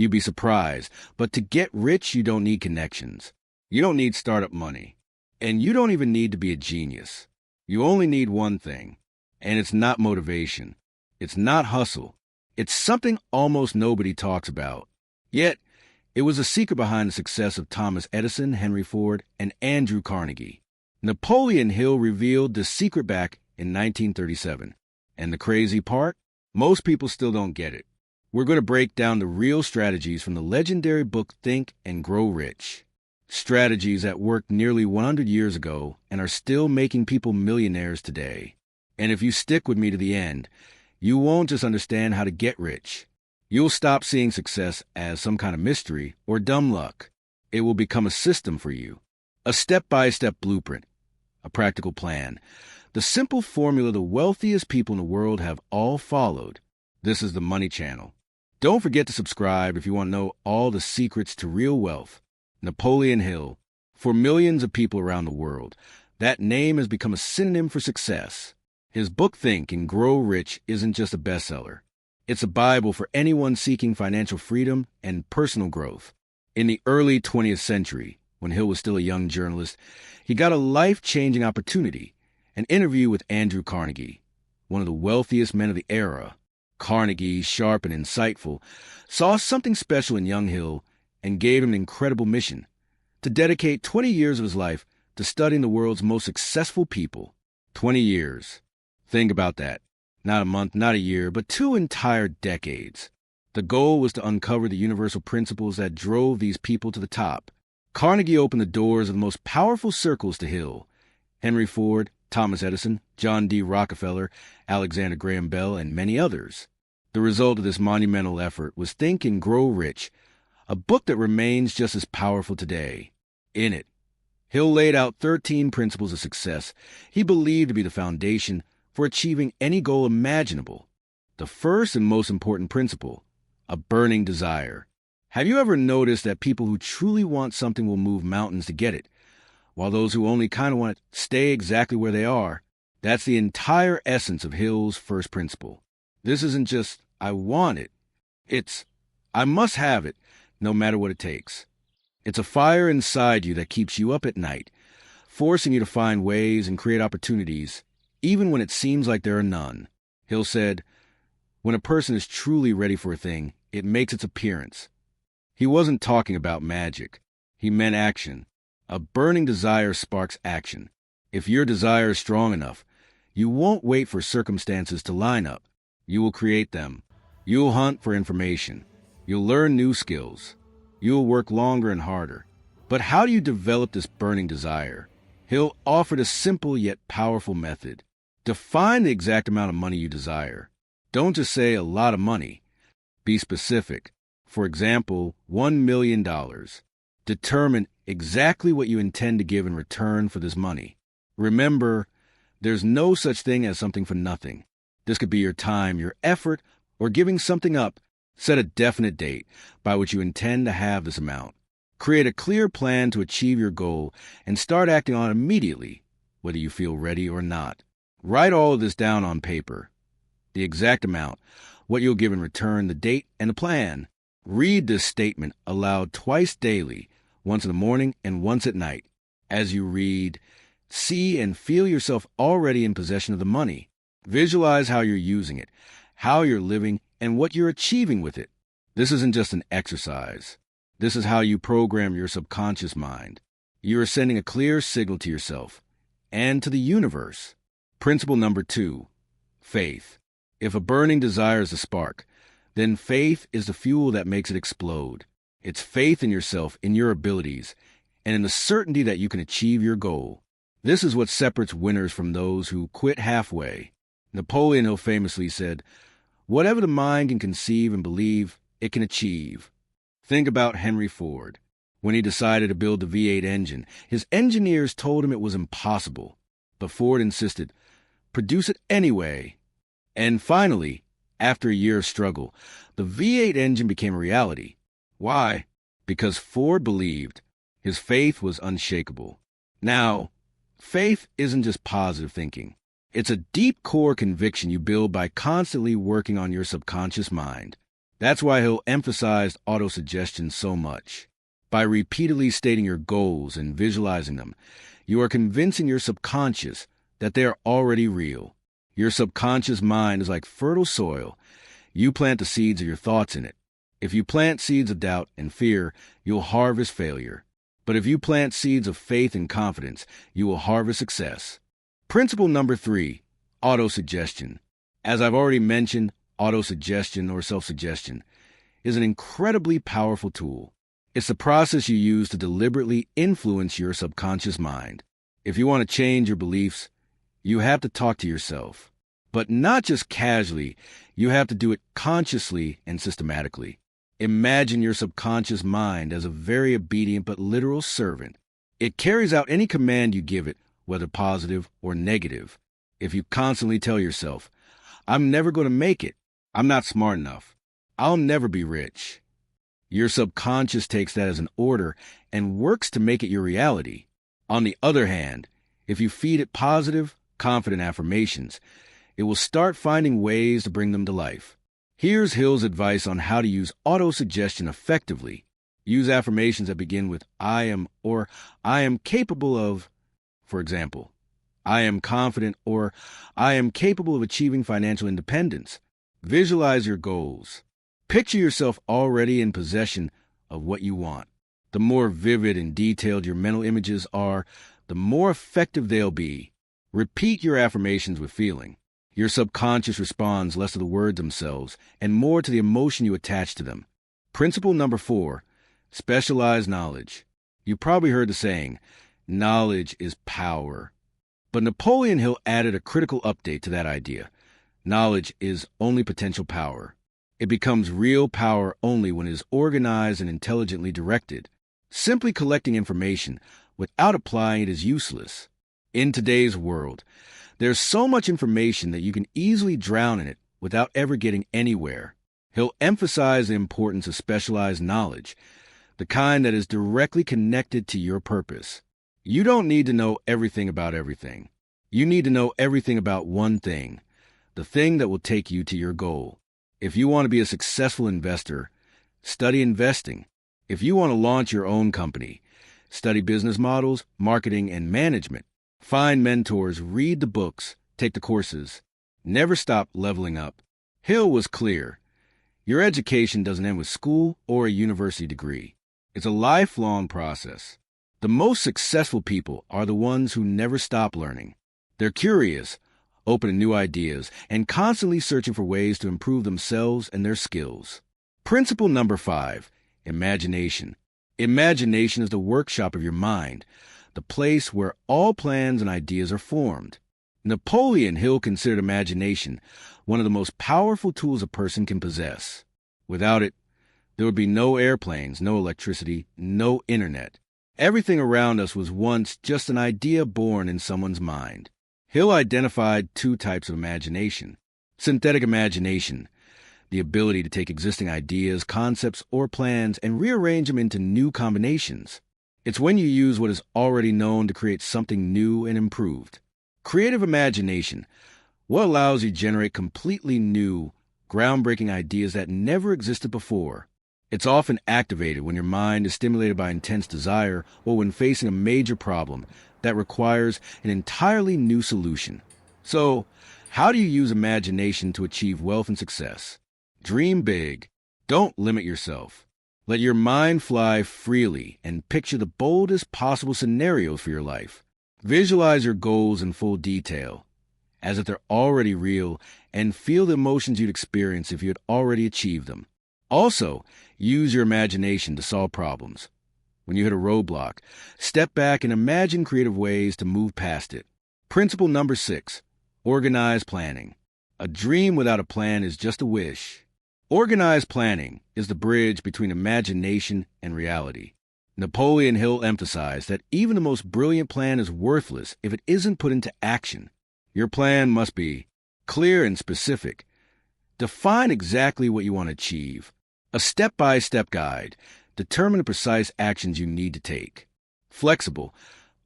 You'd be surprised. But to get rich, you don't need connections. You don't need startup money. And you don't even need to be a genius. You only need one thing. And it's not motivation. It's not hustle. It's something almost nobody talks about. Yet, it was a secret behind the success of Thomas Edison, Henry Ford, and Andrew Carnegie. Napoleon Hill revealed the secret back in 1937. And the crazy part? Most people still don't get it. We're going to break down the real strategies from the legendary book Think and Grow Rich. Strategies that worked nearly 100 years ago and are still making people millionaires today. And if you stick with me to the end, you won't just understand how to get rich. You'll stop seeing success as some kind of mystery or dumb luck. It will become a system for you. A step-by-step blueprint. A practical plan. The simple formula the wealthiest people in the world have all followed. This is the Money Channel. Don't forget to subscribe if you want to know all the secrets to real wealth. Napoleon Hill. For millions of people around the world, that name has become a synonym for success. His book Think and Grow Rich isn't just a bestseller. It's a Bible for anyone seeking financial freedom and personal growth. In the early 20th century, when Hill was still a young journalist, he got a life-changing opportunity, an interview with Andrew Carnegie, one of the wealthiest men of the era. Carnegie, sharp and insightful, saw something special in young Hill and gave him an incredible mission, to dedicate 20 years of his life to studying the world's most successful people. 20 years. Think about that. Not a month, not a year, but 2 entire decades. The goal was to uncover the universal principles that drove these people to the top. Carnegie opened the doors of the most powerful circles to Hill. Henry Ford, Thomas Edison, John D. Rockefeller, Alexander Graham Bell, and many others. The result of this monumental effort was Think and Grow Rich, a book that remains just as powerful today. In it, Hill laid out 13 principles of success he believed to be the foundation for achieving any goal imaginable. The first and most important principle, a burning desire. Have you ever noticed that people who truly want something will move mountains to get it, while those who only kind of want it stay exactly where they are? That's the entire essence of Hill's first principle. This isn't just, I want it. It's, I must have it, no matter what it takes. It's a fire inside you that keeps you up at night, forcing you to find ways and create opportunities, even when it seems like there are none. Hill said, when a person is truly ready for a thing, it makes its appearance. He wasn't talking about magic. He meant action. A burning desire sparks action. If your desire is strong enough, you won't wait for circumstances to line up. You will create them. You'll hunt for information. You'll learn new skills. You'll work longer and harder. But how do you develop this burning desire? Hill offered a simple yet powerful method. Define the exact amount of money you desire. Don't just say a lot of money. Be specific. For example, $1 million. Determine exactly what you intend to give in return for this money. Remember, there's no such thing as something for nothing. This could be your time, your effort, or giving something up. Set a definite date by which you intend to have this amount. Create a clear plan to achieve your goal and start acting on it immediately, whether you feel ready or not. Write all of this down on paper. The exact amount, what you'll give in return, the date, and the plan. Read this statement aloud twice daily, once in the morning and once at night. As you read, see and feel yourself already in possession of the money. Visualize how you're using it, how you're living, and what you're achieving with it. This isn't just an exercise. This is how you program your subconscious mind. You are sending a clear signal to yourself and to the universe. Principle number 2, faith. If a burning desire is the spark, then faith is the fuel that makes it explode. It's faith in yourself, in your abilities, and in the certainty that you can achieve your goal. This is what separates winners from those who quit halfway. Napoleon Hill famously said, whatever the mind can conceive and believe, it can achieve. Think about Henry Ford. When he decided to build the V8 engine, his engineers told him it was impossible. But Ford insisted, produce it anyway. And finally, after a year of struggle, the V8 engine became a reality. Why? Because Ford believed. His faith was unshakable. Now, faith isn't just positive thinking. It's a deep core conviction you build by constantly working on your subconscious mind. That's why he'll emphasize autosuggestion so much. By repeatedly stating your goals and visualizing them, you are convincing your subconscious that they are already real. Your subconscious mind is like fertile soil. You plant the seeds of your thoughts in it. If you plant seeds of doubt and fear, you'll harvest failure. But if you plant seeds of faith and confidence, you will harvest success. Principle number 3, autosuggestion. As I've already mentioned, autosuggestion or self-suggestion is an incredibly powerful tool. It's the process you use to deliberately influence your subconscious mind. If you want to change your beliefs, you have to talk to yourself. But not just casually, you have to do it consciously and systematically. Imagine your subconscious mind as a very obedient but literal servant. It carries out any command you give it, whether positive or negative. If you constantly tell yourself, "I'm never going to make it. I'm not smart enough. I'll never be rich," your subconscious takes that as an order and works to make it your reality. On the other hand, if you feed it positive, confident affirmations, it will start finding ways to bring them to life. Here's Hill's advice on how to use autosuggestion effectively. Use affirmations that begin with "I am" or "I am capable of." For example, "I am confident" or "I am capable of achieving financial independence." Visualize your goals. Picture yourself already in possession of what you want. The more vivid and detailed your mental images are, the more effective they'll be. Repeat your affirmations with feeling. Your subconscious responds less to the words themselves and more to the emotion you attach to them. Principle number 4, specialized knowledge. You probably heard the saying, knowledge is power. But Napoleon Hill added a critical update to that idea. Knowledge is only potential power. It becomes real power only when it is organized and intelligently directed. Simply collecting information without applying it is useless. In today's world, there's so much information that you can easily drown in it without ever getting anywhere. He'll emphasize the importance of specialized knowledge, the kind that is directly connected to your purpose. You don't need to know everything about everything. You need to know everything about one thing, the thing that will take you to your goal. If you want to be a successful investor, study investing. If you want to launch your own company, study business models, marketing, and management. Find mentors, read the books, take the courses. Never stop leveling up. Hill was clear. Your education doesn't end with school or a university degree. It's a lifelong process. The most successful people are the ones who never stop learning. They're curious, open to new ideas, and constantly searching for ways to improve themselves and their skills. Principle number 5, imagination. Imagination is the workshop of your mind, the place where all plans and ideas are formed. Napoleon Hill considered imagination one of the most powerful tools a person can possess. Without it, there would be no airplanes, no electricity, no internet. Everything around us was once just an idea born in someone's mind. Hill identified 2 types of imagination. Synthetic imagination, the ability to take existing ideas, concepts, or plans and rearrange them into new combinations. It's when you use what is already known to create something new and improved. Creative imagination, what allows you to generate completely new, groundbreaking ideas that never existed before. It's often activated when your mind is stimulated by intense desire or when facing a major problem that requires an entirely new solution. So, how do you use imagination to achieve wealth and success? Dream big. Don't limit yourself. Let your mind fly freely and picture the boldest possible scenarios for your life. Visualize your goals in full detail, as if they're already real, and feel the emotions you'd experience if you had already achieved them. Also, use your imagination to solve problems. When you hit a roadblock, step back and imagine creative ways to move past it. Principle number 6, organized planning. A dream without a plan is just a wish. Organized planning is the bridge between imagination and reality. Napoleon Hill emphasized that even the most brilliant plan is worthless if it isn't put into action. Your plan must be clear and specific. Define exactly what you want to achieve. A step-by-step guide. Determine the precise actions you need to take. Flexible.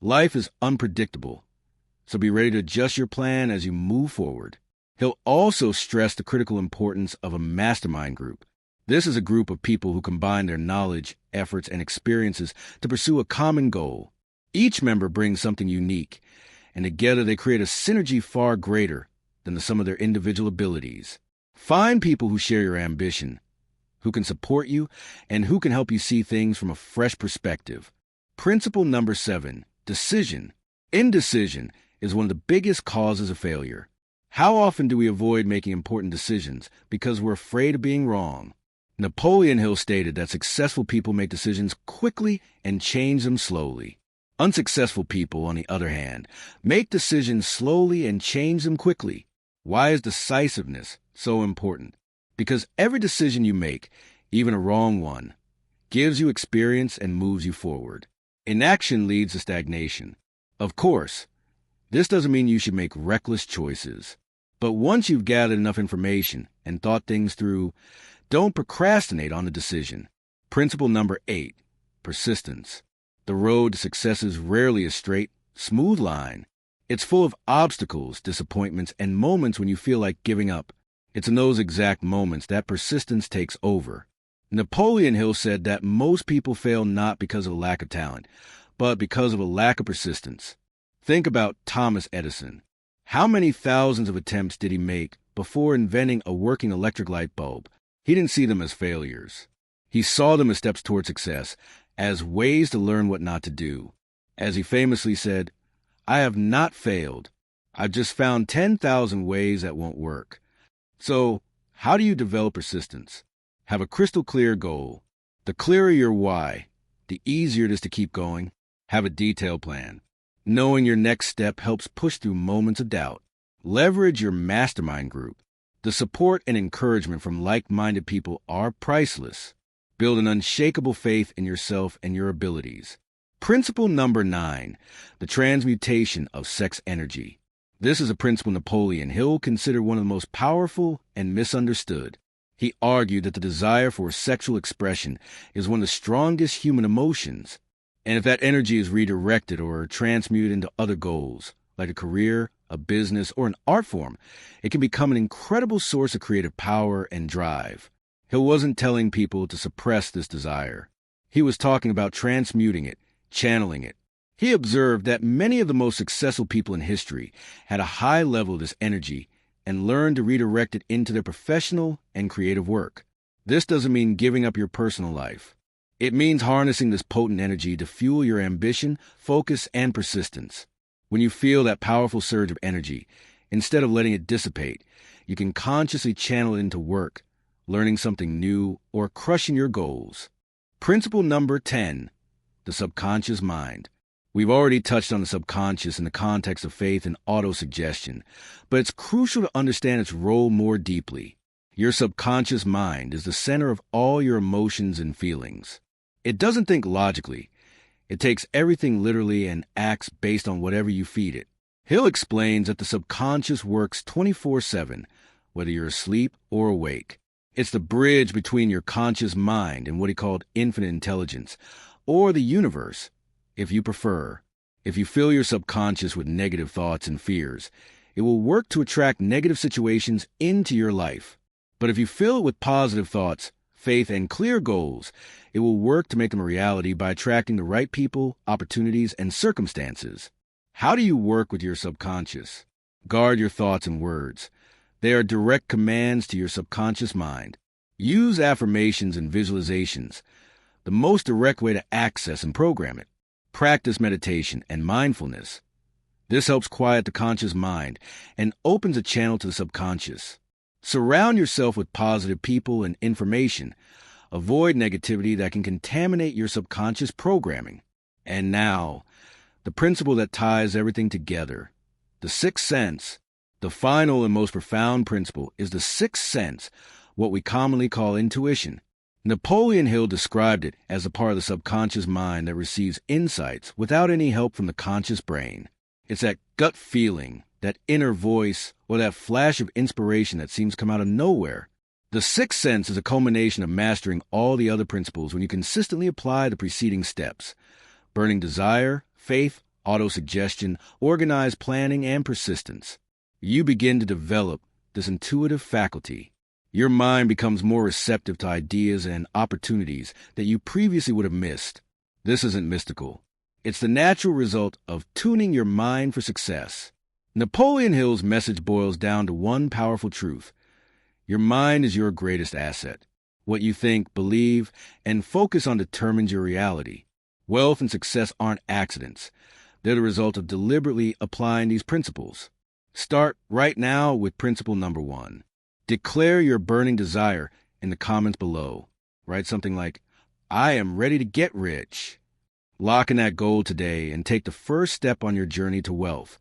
Life is unpredictable, so be ready to adjust your plan as you move forward. He'll also stress the critical importance of a mastermind group. This is a group of people who combine their knowledge, efforts, and experiences to pursue a common goal. Each member brings something unique, and together they create a synergy far greater than the sum of their individual abilities. Find people who share your ambition, who can support you, and who can help you see things from a fresh perspective. Principle number 7, decision. Indecision is one of the biggest causes of failure. How often do we avoid making important decisions because we're afraid of being wrong? Napoleon Hill stated that successful people make decisions quickly and change them slowly. Unsuccessful people, on the other hand, make decisions slowly and change them quickly. Why is decisiveness so important? Because every decision you make, even a wrong one, gives you experience and moves you forward. Inaction leads to stagnation. Of course, this doesn't mean you should make reckless choices. But once you've gathered enough information and thought things through, don't procrastinate on the decision. Principle number 8, persistence. The road to success is rarely a straight, smooth line. It's full of obstacles, disappointments, and moments when you feel like giving up. It's in those exact moments that persistence takes over. Napoleon Hill said that most people fail not because of a lack of talent, but because of a lack of persistence. Think about Thomas Edison. How many thousands of attempts did he make before inventing a working electric light bulb? He didn't see them as failures. He saw them as steps toward success, as ways to learn what not to do. As he famously said, "I have not failed. I've just found 10,000 ways that won't work." So, how do you develop persistence? Have a crystal clear goal. The clearer your why, the easier it is to keep going. Have a detailed plan. Knowing your next step helps push through moments of doubt. Leverage your mastermind group. The support and encouragement from like-minded people are priceless. Build an unshakable faith in yourself and your abilities. Principle number 9, the transmutation of sex energy. This is a principle Napoleon Hill considered one of the most powerful and misunderstood. He argued that the desire for sexual expression is one of the strongest human emotions, and if that energy is redirected or transmuted into other goals, like a career, a business, or an art form, it can become an incredible source of creative power and drive. Hill wasn't telling people to suppress this desire. He was talking about transmuting it, channeling it. He observed that many of the most successful people in history had a high level of this energy and learned to redirect it into their professional and creative work. This doesn't mean giving up your personal life. It means harnessing this potent energy to fuel your ambition, focus, and persistence. When you feel that powerful surge of energy, instead of letting it dissipate, you can consciously channel it into work, learning something new, or crushing your goals. Principle number 10, the subconscious mind. We've already touched on the subconscious in the context of faith and autosuggestion, but it's crucial to understand its role more deeply. Your subconscious mind is the center of all your emotions and feelings. It doesn't think logically. It takes everything literally and acts based on whatever you feed it. Hill explains that the subconscious works 24/7, whether you're asleep or awake. It's the bridge between your conscious mind and what he called infinite intelligence, or the universe, if you prefer. If you fill your subconscious with negative thoughts and fears, it will work to attract negative situations into your life. But if you fill it with positive thoughts, faith, and clear goals, it will work to make them a reality by attracting the right people, opportunities, and circumstances. How do you work with your subconscious? Guard your thoughts and words. They are direct commands to your subconscious mind. Use affirmations and visualizations, the most direct way to access and program it. Practice meditation and mindfulness. This helps quiet the conscious mind and opens a channel to the subconscious. Surround yourself with positive people and information. Avoid negativity that can contaminate your subconscious programming. And now, the principle that ties everything together, the sixth sense. The final and most profound principle is the sixth sense, what we commonly call intuition. Napoleon Hill described it as a part of the subconscious mind that receives insights without any help from the conscious brain. It's that gut feeling, that inner voice, or that flash of inspiration that seems to come out of nowhere. The sixth sense is a culmination of mastering all the other principles when you consistently apply the preceding steps: burning desire, faith, autosuggestion, organized planning, and persistence. You begin to develop this intuitive faculty. Your mind becomes more receptive to ideas and opportunities that you previously would have missed. This isn't mystical. It's the natural result of tuning your mind for success. Napoleon Hill's message boils down to one powerful truth. Your mind is your greatest asset. What you think, believe, and focus on determines your reality. Wealth and success aren't accidents. They're the result of deliberately applying these principles. Start right now with principle number 1. Declare your burning desire in the comments below. Write something like, I am ready to get rich. Lock in that goal today and take the first step on your journey to wealth.